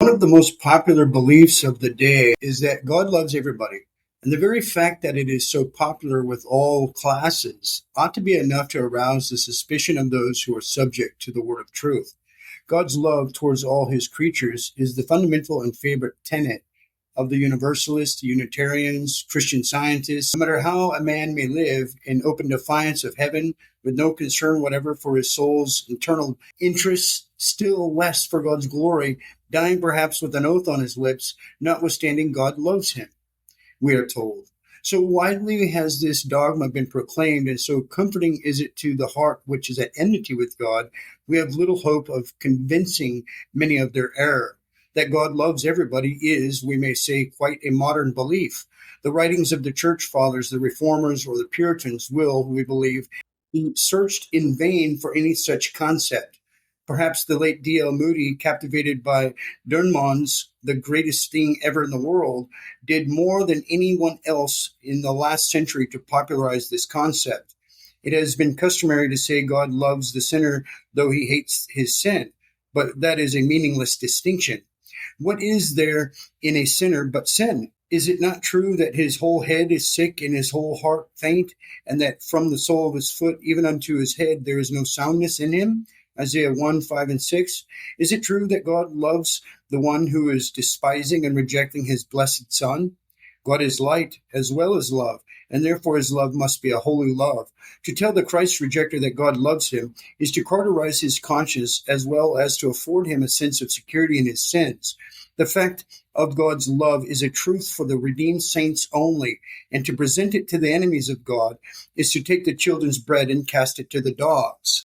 One of the most popular beliefs of the day is that God loves everybody. And the very fact that it is so popular with all classes ought to be enough to arouse the suspicion of those who are subject to the word of truth. God's love towards all his creatures is the fundamental and favorite tenet of the Universalists, Unitarians, Christian Scientists. No matter how a man may live in open defiance of heaven, with no concern whatever for his soul's eternal interests, still less for God's glory, dying perhaps with an oath on his lips, notwithstanding God loves him, we are told. So widely has this dogma been proclaimed, and so comforting is it to the heart which is at enmity with God, we have little hope of convincing many of their error. That God loves everybody is, we may say, quite a modern belief. The writings of the church fathers, the reformers, or the Puritans will, we believe, be searched in vain for any such concept. Perhaps the late D.L. Moody, captivated by Derman's The Greatest Thing Ever in the World, did more than anyone else in the last century to popularize this concept. It has been customary to say God loves the sinner, though he hates his sin, but that is a meaningless distinction. What is there in a sinner but sin? Is it not true that his whole head is sick and his whole heart faint, and that from the sole of his foot even unto his head there is no soundness in him? Isaiah 1, 5, and 6. Is it true that God loves the one who is despising and rejecting his blessed Son? God is light as well as love, and therefore his love must be a holy love. To tell the Christ rejecter that God loves him is to cauterize his conscience as well as to afford him a sense of security in his sins. The fact of God's love is a truth for the redeemed saints only, and to present it to the enemies of God is to take the children's bread and cast it to the dogs.